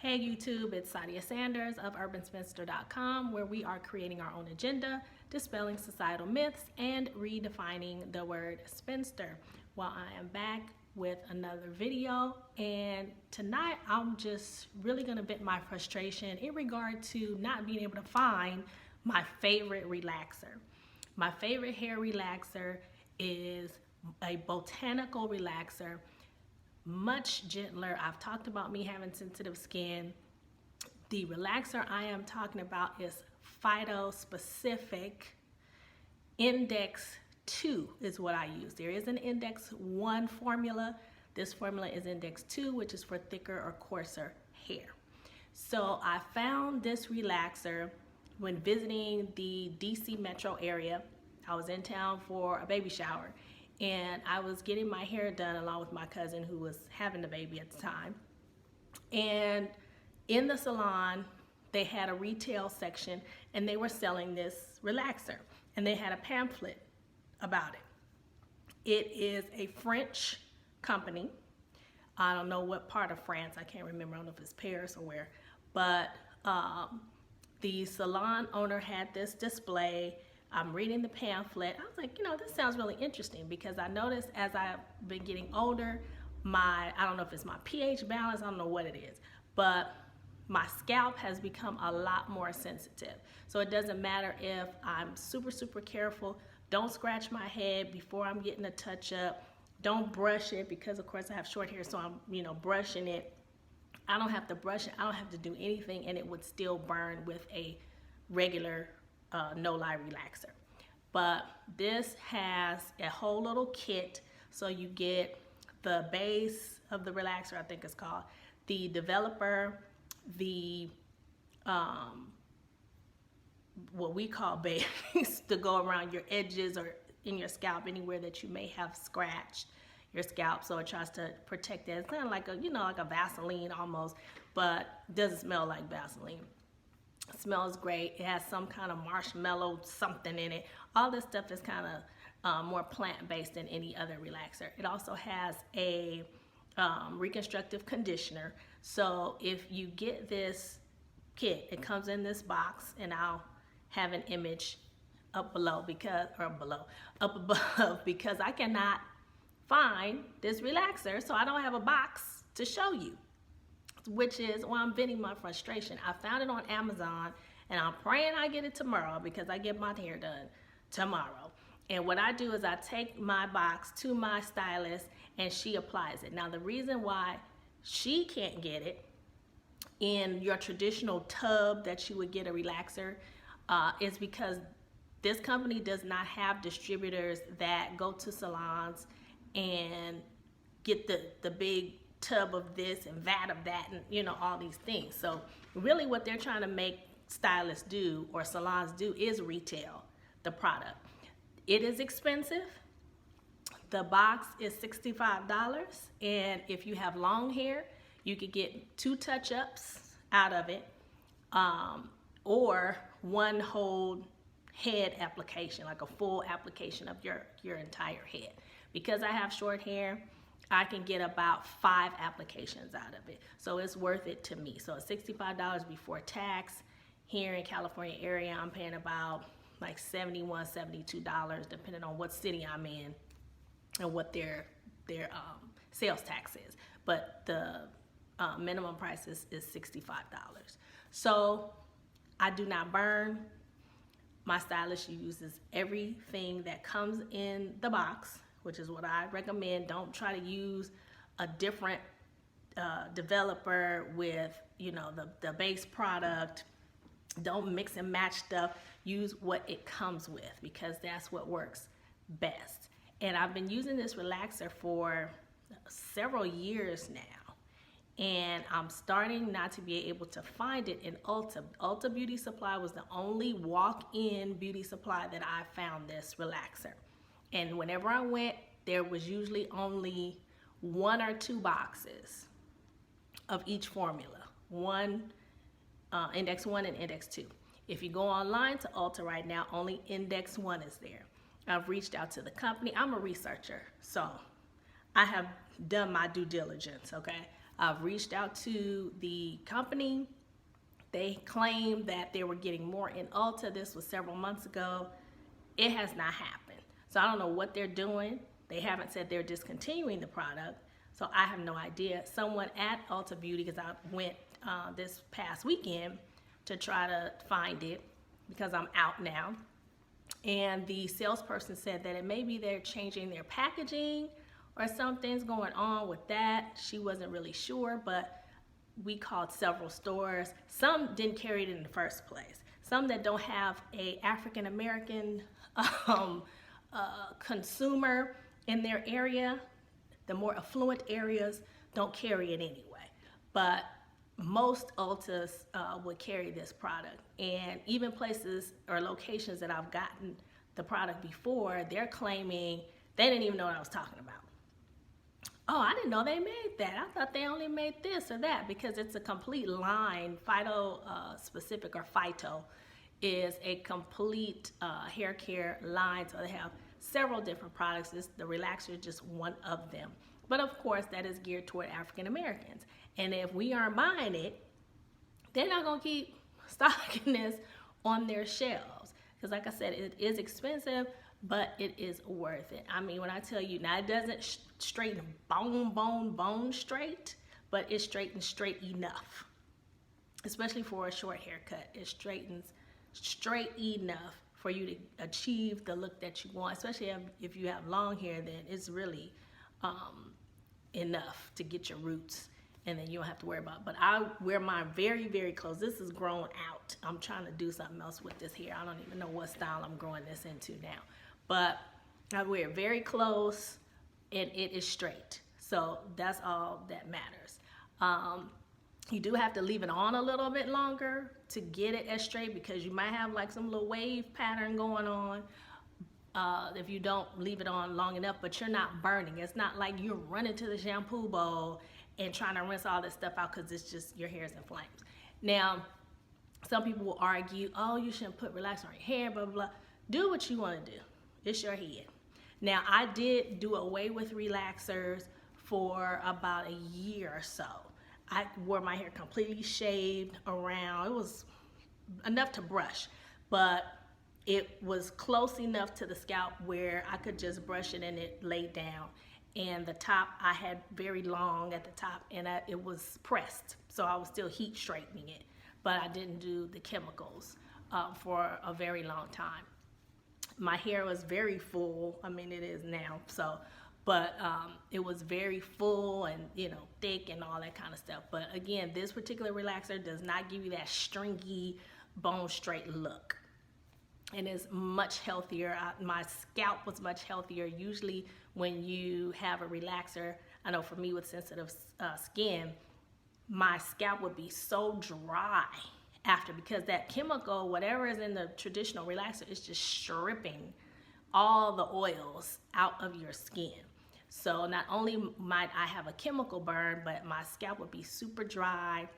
Hey YouTube, it's Sadia Sanders of urbanspinster.com, where we are creating our own agenda, dispelling societal myths, and redefining the word spinster. Well, I am back with another video, and tonight I'm just really going to vent my frustration in regard to not being able to find my favorite relaxer. My favorite hair relaxer is a botanical relaxer, much gentler. I've talked about me having sensitive skin. The relaxer I am talking about is phytospecific. Index 2 is what I use. There is an Index 1 formula. This formula is Index 2, which is for thicker or coarser hair. So I found this relaxer when visiting the DC metro area. I was in town for a baby shower, and I was getting my hair done along with my cousin who was having the baby at the time. And in the salon, they had a retail section and they were selling this relaxer, and they had a pamphlet about it. It is a French company. I don't know what part of France, I can't remember, I don't know if it's Paris or where, but the salon owner had this display. I'm reading the pamphlet. I was like, this sounds really interesting, because I noticed as I've been getting older, I don't know if it's my pH balance, I don't know what it is, but my scalp has become a lot more sensitive. So it doesn't matter if I'm super careful. Don't scratch my head before I'm getting a touch up. Don't brush it, because of course I have short hair, so I'm brushing it. I don't have to brush it. I don't have to do anything, and it would still burn with a regular no-lie relaxer. But this has a whole little kit. So you get the base of the relaxer, I think it's called, the developer, the what we call base to go around your edges or in your scalp, anywhere that you may have scratched your scalp, so it tries to protect it. It's kind of like a like a Vaseline almost, but it doesn't smell like Vaseline. It smells great. It has some kind of marshmallow something in it. All this stuff is kind of more plant-based than any other relaxer. It also has a reconstructive conditioner. So if you get this kit, it comes in this box, and I'll have an image up above, because I cannot find this relaxer, so I don't have a box to show you, which is why I'm venting my frustration. I found it on Amazon, and I'm praying I get it tomorrow, because I get my hair done tomorrow. And what I do is I take my box to my stylist, and she applies it. Now, the reason why she can't get it in your traditional tub that you would get a relaxer is because this company does not have distributors that go to salons and get the big tub of this and vat of that, and all these things. So really what they're trying to make stylists do, or salons do, is retail the product. It is expensive. The box is $65, and if you have long hair, you could get 2 touch-ups out of it, or one whole head application, like a full application of your entire head. Because I have short hair, I can get about 5 applications out of it. So it's worth it to me. So it's $65 before tax. Here in California area, I'm paying about like $71, $72, depending on what city I'm in and what their sales tax is. But the minimum price is $65. So I do not burn. My stylist uses everything that comes in the box, which is what I recommend. Don't try to use a different developer with the base product. Don't mix and match stuff. Use what it comes with, because that's what works best. And I've been using this relaxer for several years now, and I'm starting not to be able to find it in Ulta. Ulta Beauty Supply was the only walk-in beauty supply that I found this relaxer. And whenever I went, there was usually only 1 or 2 boxes of each formula. Index 1 and Index 2. If you go online to Ulta right now, only Index 1 is there. I've reached out to the company. I'm a researcher, so I have done my due diligence, okay? I've reached out to the company. They claim that they were getting more in Ulta. This was several months ago. It has not happened. So I don't know what they're doing. They haven't said they're discontinuing the product. So I have no idea. Someone at Ulta Beauty, because I went this past weekend to try to find it because I'm out now. And the salesperson said that it maybe they're changing their packaging or something's going on with that. She wasn't really sure, but we called several stores. Some didn't carry it in the first place. Some that don't have a African American consumer in their area, the more affluent areas, don't carry it anyway. But most Ultas would carry this product. And even places or locations that I've gotten the product before, they're claiming they didn't even know what I was talking about. Oh, I didn't know they made that. I thought they only made this or that, because it's a complete line. Phytospecific or Phyto is a complete hair care line. So they have several different products. The relaxer is just one of them. But of course, that is geared toward African Americans. And if we aren't buying it, they're not going to keep stocking this on their shelves. Because like I said, it is expensive, but it is worth it. I mean, when I tell you, now it doesn't straighten bone straight, but it straightens straight enough. Especially for a short haircut, it straightens straight enough for you to achieve the look that you want. Especially if you have long hair, then it's really enough to get your roots, and then you don't have to worry about it. But I wear mine very, very close. This is grown out. I'm trying to do something else with this hair. I don't even know what style I'm growing this into now. But I wear it very close, and it is straight. So that's all that matters. You do have to leave it on a little bit longer to get it as straight, because you might have like some little wave pattern going on if you don't leave it on long enough, but you're not burning. It's not like you're running to the shampoo bowl and trying to rinse all this stuff out, because it's just your hair is in flames. Now, some people will argue, oh, you shouldn't put relaxer on your hair, blah, blah, blah. Do what you want to do. It's your head. Now, I did do away with relaxers for about a year or so. I wore my hair completely shaved around. It was enough to brush, but it was close enough to the scalp where I could just brush it and it laid down. And the top, I had very long at the top, and it was pressed. So I was still heat straightening it, but I didn't do the chemicals for a very long time. My hair was very full. I mean, it is now, so. But it was very full and, thick and all that kind of stuff. But again, this particular relaxer does not give you that stringy, bone straight look. And it's much healthier. My scalp was much healthier. Usually when you have a relaxer, I know for me with sensitive skin, my scalp would be so dry after, because that chemical, whatever is in the traditional relaxer, is just stripping all the oils out of your skin. So not only might I have a chemical burn, but my scalp would be super dry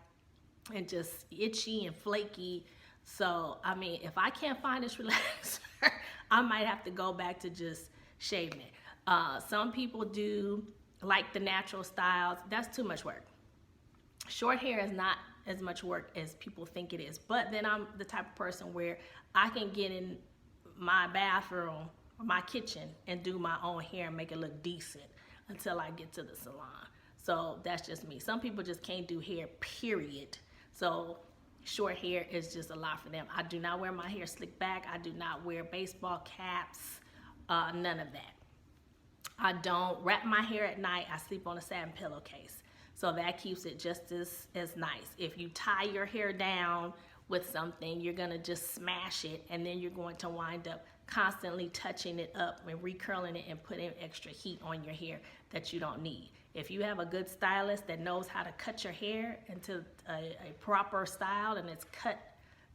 and just itchy and flaky. So, I mean, if I can't find this relaxer, I might have to go back to just shaving it. Some people do like the natural styles. That's too much work. Short hair is not as much work as people think it is. But then I'm the type of person where I can get in my bathroom, my kitchen, and do my own hair and make it look decent until I get to the salon. So that's just me. Some people just can't do hair, period. So short hair is just a lot for them. I do not wear my hair slicked back. I do not wear baseball caps, none of that. I don't wrap my hair at night. I sleep on a satin pillowcase. So that keeps it just as nice. If you tie your hair down with something, you're gonna just smash it, and then you're going to wind up constantly touching it up and recurling it and putting extra heat on your hair that you don't need. If you have a good stylist that knows how to cut your hair into a proper style, and it's cut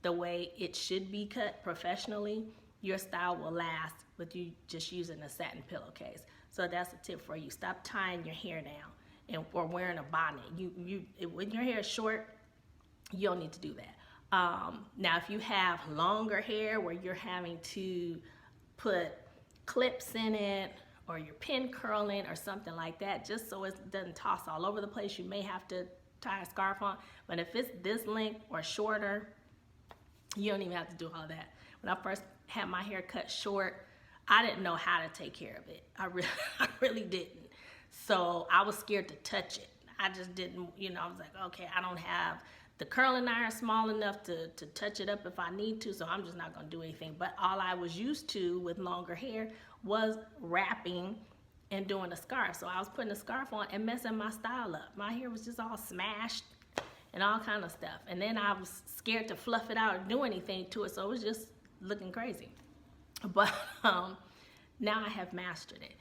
the way it should be cut professionally, your style will last with you just using a satin pillowcase. So that's a tip for you. Stop tying your hair down or wearing a bonnet. When your hair is short, you don't need to do that. Now, if you have longer hair where you're having to put clips in it or your pin curling or something like that, just so it doesn't toss all over the place. You may have to tie a scarf on, but if it's this length or shorter, you don't even have to do all that. When I first had my hair cut short, I didn't know how to take care of it. I really didn't. So I was scared to touch it. I just didn't, you know, I was like, okay, I don't have the curling iron small enough to touch it up if I need to, so I'm just not gonna do anything. But all I was used to with longer hair was wrapping and doing a scarf. So I was putting a scarf on and messing my style up. My hair was just all smashed and all kind of stuff. And then I was scared to fluff it out or do anything to it, so it was just looking crazy. But now I have mastered it.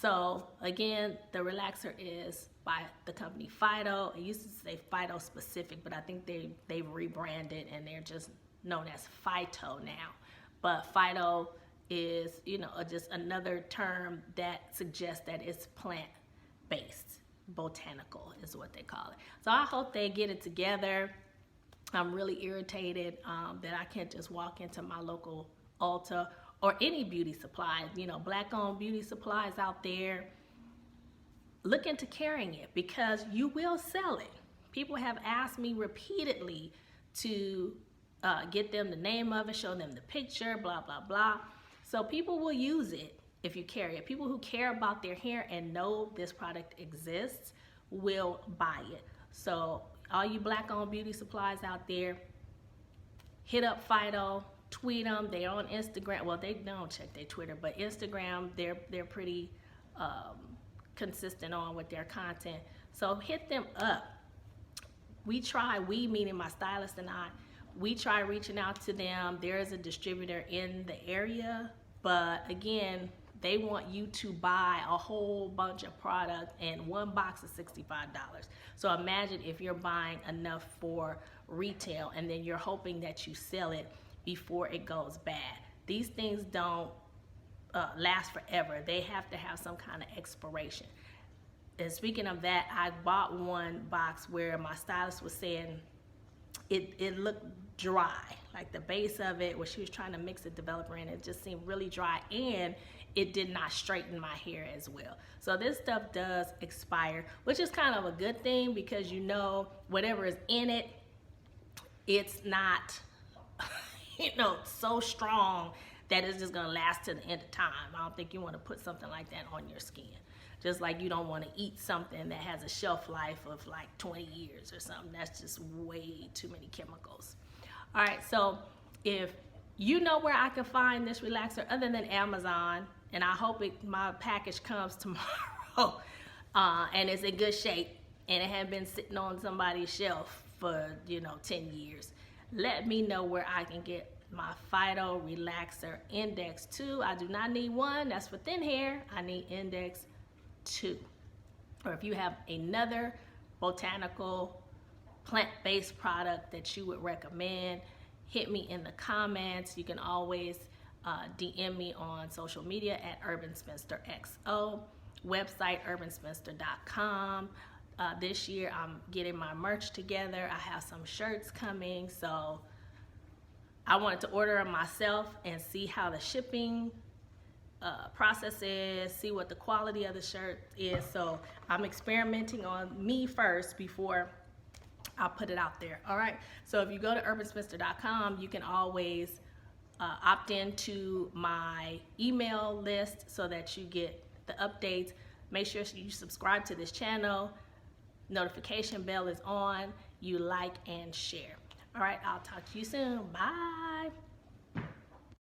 So again, the relaxer is by the company Phyto. It used to say Phytospecific, but I think they've rebranded and they're just known as Phyto now. But Phyto is, you know, just another term that suggests that it's plant-based. Botanical is what they call it. So I hope they get it together. I'm really irritated that I can't just walk into my local Ulta or any beauty supply, you know, black-owned beauty supplies out there. Look into carrying it because you will sell it. People have asked me repeatedly to get them the name of it, show them the picture, blah, blah, blah. So people will use it if you carry it. People who care about their hair and know this product exists will buy it. So all you black-owned beauty supplies out there, hit up Phyto. Tweet them. They're on Instagram. Well, they don't check their Twitter, but Instagram, they're pretty consistent on with their content. So hit them up. We meaning my stylist and I, we try reaching out to them. There is a distributor in the area, but again, they want you to buy a whole bunch of product, and one box is $65. So imagine if you're buying enough for retail and then you're hoping that you sell it before it goes bad. These things don't last forever. They have to have some kind of expiration. And speaking of that, I bought one box where my stylist was saying it looked dry. Like the base of it, where she was trying to mix a developer in, it just seemed really dry, and it did not straighten my hair as well. So this stuff does expire, which is kind of a good thing because you know whatever is in it, it's not you know, so strong that it's just gonna last to the end of time. I don't think you wanna put something like that on your skin. Just like you don't wanna eat something that has a shelf life of like 20 years or something. That's just way too many chemicals. All right, so if you know where I can find this relaxer other than Amazon, and I hope my package comes tomorrow, and it's in good shape, and it hadn't been sitting on somebody's shelf for, you know, 10 years. Let me know where I can get my Phyto Relaxer Index 2. I do not need 1, that's for thin hair. I need Index 2. Or if you have another botanical plant-based product that you would recommend, hit me in the comments. You can always DM me on social media at UrbanSpinsterXO, website urbanspinster.com. This year I'm getting my merch together. I have some shirts coming, so I wanted to order them myself and see how the shipping process is, see what the quality of the shirt is. So I'm experimenting on me first before I put it out there. All right, so if you go to urbanspinster.com, you can always opt into my email list so that you get the updates. Make sure you subscribe to this channel. Notification bell is on. You like and share. All right, I'll talk to you soon. Bye.